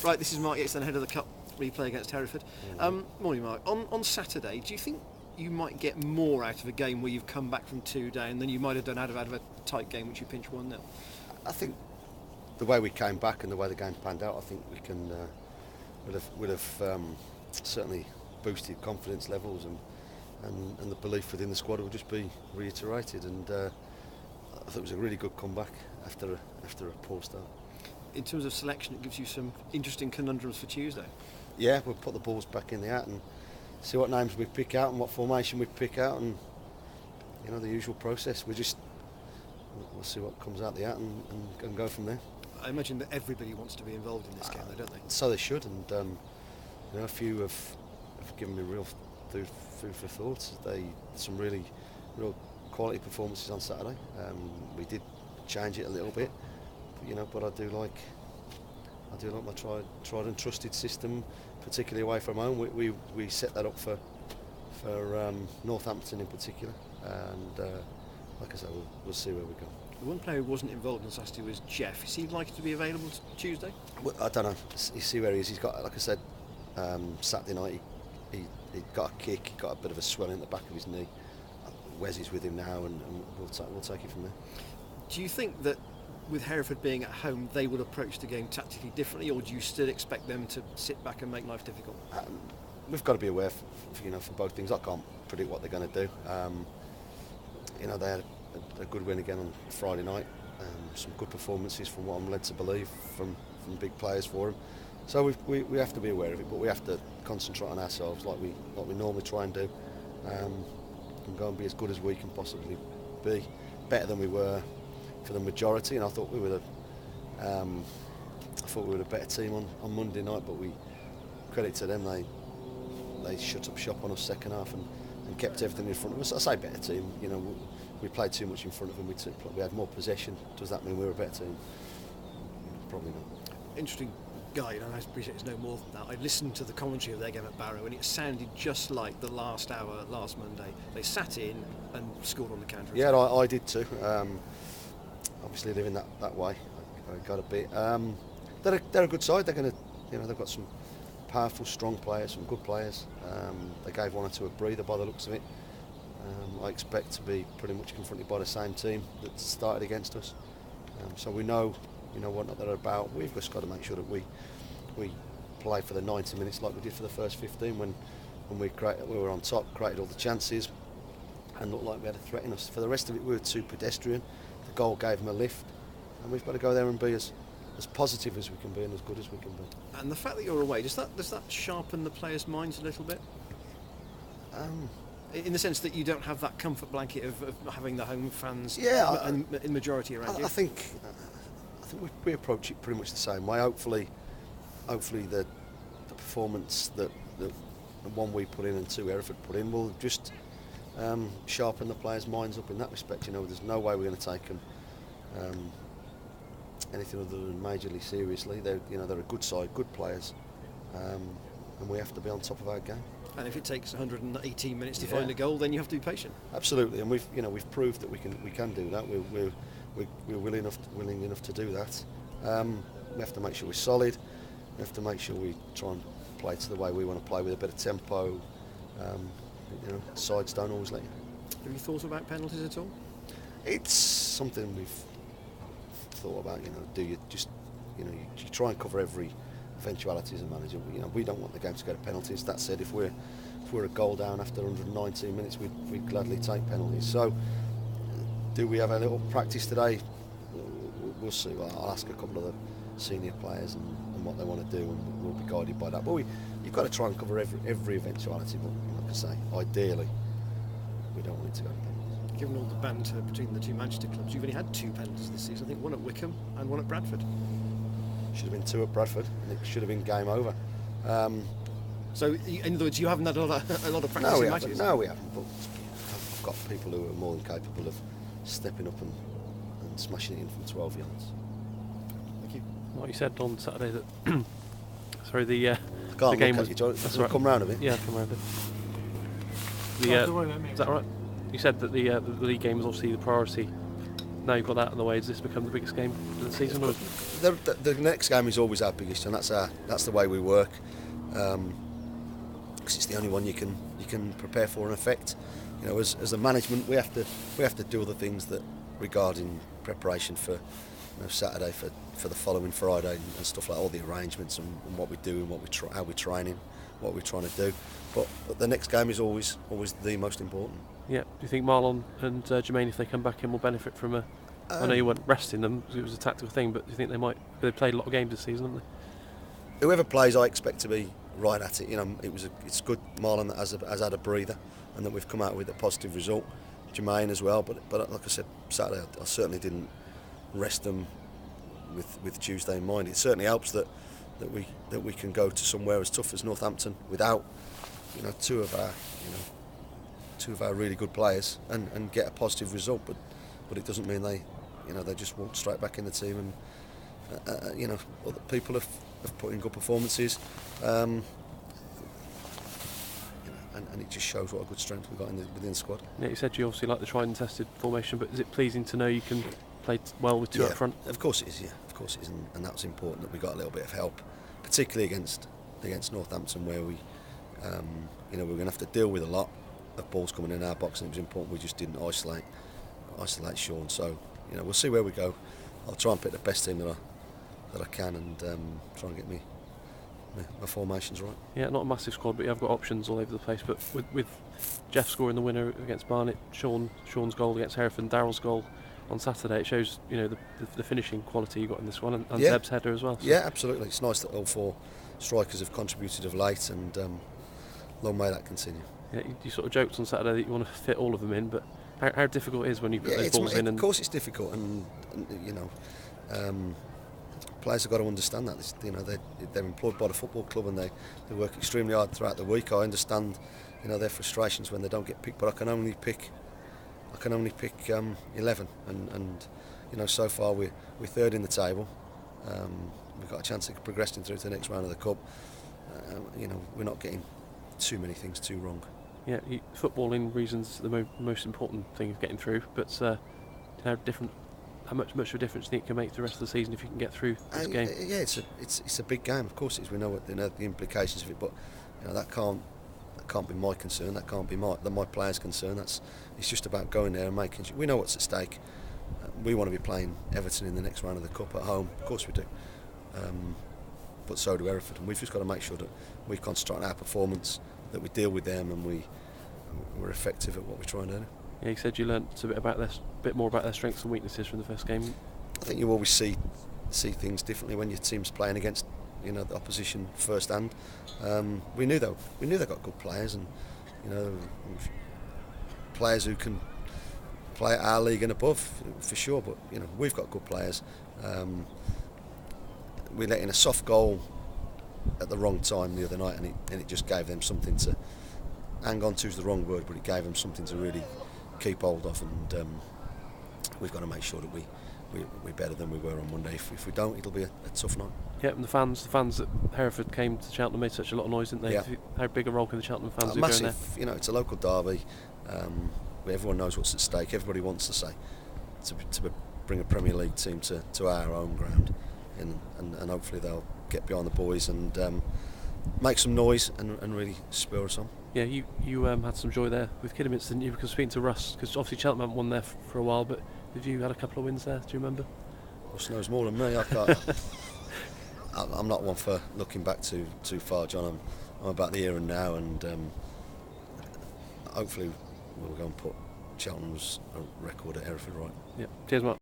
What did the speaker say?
Right, this is Mark Yates, then head of the Cup replay against Hereford. Morning, Mark. On Saturday, do you think you might get more out of a game where you've come back from 2 down than you might have done out of a tight game which you pinched 1-0? I think the way we came back and the way the game panned out, I think we can would have certainly boosted confidence levels and the belief within the squad will just be reiterated. And I thought it was a really good comeback after a poor start. In terms of selection, it gives you some interesting conundrums for Tuesday. Yeah, we'll put the balls back in the hat and see what names we pick out and what formation we pick out, and the usual process. We'll see what comes out the hat and go from there. I imagine that everybody wants to be involved in this game, though, don't they? So they should, and a few have given me real food for thought. Some really real quality performances on Saturday. We did change it a little bit, but I do like my tried and trusted system, particularly away from home. We set that up for Northampton in particular, and like I said, we'll see where we go. The one player who wasn't involved on Saturday was Jeff. Is he likely to be available Tuesday? Well, I don't know. You see where he is. He's got, like I said, Saturday night he got a kick. He got a bit of a swelling at the back of his knee. Wes is with him now, and we'll take it from there. Do you think that with Hereford being at home, they will approach the game tactically differently, or do you still expect them to sit back and make life difficult? We've got to be aware, for both things. I can't predict what they're going to do. They had a good win again on Friday night. Some good performances, from what I'm led to believe, from big players for them. So we have to be aware of it, but we have to concentrate on ourselves like we normally try and do, and go and be as good as we can possibly be, better than we were for the majority. And I thought we were the better team on Monday night, but we credit to them, they shut up shop on us second half and kept everything in front of us. I say better team, we played too much in front of them. We had more possession. Does that mean we were a better team? Probably not. Interesting guide, and I appreciate it's no more than that. I listened to the commentary of their game at Barrow, and it sounded just like the last hour last Monday. They sat in and scored on the counter. Yeah, I did too. Obviously living that way, I got a bit. They're a good side. They're going to, they've got some powerful, strong players, some good players. They gave one or two a breather by the looks of it. I expect to be pretty much confronted by the same team that started against us. So we know what they're about. We've just got to make sure that we play for the 90 minutes like we did for the first 15 when we were on top, created all the chances, and looked like we had a threat in us. For the rest of it, we were too pedestrian. The goal gave them a lift, and we've got to go there and be as positive as we can be and as good as we can be. And the fact that you're away, does that sharpen the players' minds a little bit? In the sense that you don't have that comfort blanket of having the home fans and majority around you? I think we approach it pretty much the same way. Hopefully the performance that the one we put in and two Hereford put in will just sharpen the players' minds up in that respect. There's no way we're going to take them anything other than majorly seriously. They're a good side, good players, and we have to be on top of our game. And if it takes 118 minutes to find a goal, then you have to be patient. Absolutely, and we've proved that we can do that. We're willing enough to do that. We have to make sure we're solid. We have to make sure we try and play to the way we want to play with a bit of tempo. Sides don't always let you. Have you thought about penalties at all? It's something we've thought about. Do you just you try and cover every eventuality as a manager. We don't want the game to go to penalties. That said, if we're a goal down after 119 minutes, we'd gladly take penalties. So, do we have a little practice today? We'll see. I'll ask a couple of the senior players and what they want to do, and we'll be guided by that. But you've got to try and cover every eventuality. But like I say, ideally, we don't want it to go to penalties. Given all the banter between the two Manchester clubs, you've only had 2 penalties this season. I think one at Wickham and one at Bradford. Should have been 2 at Bradford, and it should have been game over. So, in other words, you haven't had a lot of practice in matches? No, we haven't. But I've got people who are more than capable of stepping up and smashing it in from 12 yards. Thank you. What you said on Saturday that the game was. That's right. Come round a bit. Yeah, come round a bit. Is that right? You said that the league game was obviously the priority now you've got that out of the way, does this become the biggest game of the season? Or? The next game is always our biggest, and that's the way we work. Because it's the only one you can prepare for and affect. You know, as a management, we have to do other things that regarding preparation for Saturday, for the following Friday and stuff like all the arrangements and what we do and how we're training, what we're trying to do. But the next game is always the most important. Yeah. Do you think Marlon and Jermaine, if they come back in, will benefit from a? I know you weren't resting them because it was a tactical thing, but do you think they might? They've played a lot of games this season, haven't they? Whoever plays, I expect to be right at it. You know, it's good Marlon that has had a breather and that we've come out with a positive result. Jermaine as well, but like I said, Saturday I certainly didn't rest them with Tuesday in mind. It certainly helps that we can go to somewhere as tough as Northampton without two of our really good players and get a positive result. But it doesn't mean they just walk straight back in the team and other people have put in good performances. And it just shows what a good strength we've got within the squad. Yeah, you said you obviously like the tried and tested formation, but is it pleasing to know you can play well with two up front? Of course it is, of course it is, and that's important that we got a little bit of help, particularly against Northampton, where we're going to have to deal with a lot of balls coming in our box, and it was important we just didn't isolate Sean. So we'll see where we go. I'll try and pick the best team that I can and try and get my formations right. Yeah, not a massive squad, but you have got options all over the place. But with Jeff scoring the winner against Barnet, Sean's goal against Hereford, and Daryl's goal on Saturday, it shows the finishing quality you got in this one, and Zeb's header as well. So. Yeah, absolutely. It's nice that all four strikers have contributed of late, and long may that continue. Yeah, you sort of joked on Saturday that you want to fit all of them in, but how difficult it is when you put those balls in? Of course, it's difficult, and players have got to understand that. They're employed by the football club and they work extremely hard throughout the week. I understand, their frustrations when they don't get picked, but I can only pick 11, and so far we're third in the table. We've got a chance of progressing through to the next round of the cup. We're not getting too many things too wrong. Yeah, footballing reasons the most important thing of getting through, but how much of a difference do you think it can make to the rest of the season if you can get through this game? Yeah, it's a big game. Of course, it is. We know the implications of it, but that can't be my concern. That can't be my players' concern. It's just about going there and making sure we know what's at stake. We want to be playing Everton in the next round of the cup at home. Of course we do. But so do Hereford, and we've just got to make sure that we concentrate on our performance, that we deal with them, and we're effective at what we're trying to do. Yeah, you said you learnt a bit more about their strengths and weaknesses from the first game. I think you always see things differently when your team's playing against the opposition first hand. We knew they got good players, and players who can play at our league and above for sure. But we've got good players. We let in a soft goal at the wrong time the other night, and it just gave them something to hang on to. Is the wrong word, but it gave them something to really keep hold of, and we've got to make sure that we're better than we were on Monday. If we don't, it'll be a tough night. Yeah, and the fans at Hereford came to Cheltenham, made such a lot of noise, didn't they? Yeah. How big a role can the Cheltenham fans do massive. Going there? It's a local derby. Everyone knows what's at stake. Everybody wants to say to bring a Premier League team to our home ground, and hopefully they'll get behind the boys and make some noise and really spur us on. Yeah, you had some joy there with Kidderminster, didn't you? Because speaking to Russ, because obviously Cheltenham haven't won there for a while, but have you had a couple of wins there? Do you remember? Russ knows more than me. I can't. I'm not one for looking back too far, John. I'm about the here and now, and hopefully we'll go and put Cheltenham's record at Hereford right. Yeah. Cheers, Mark.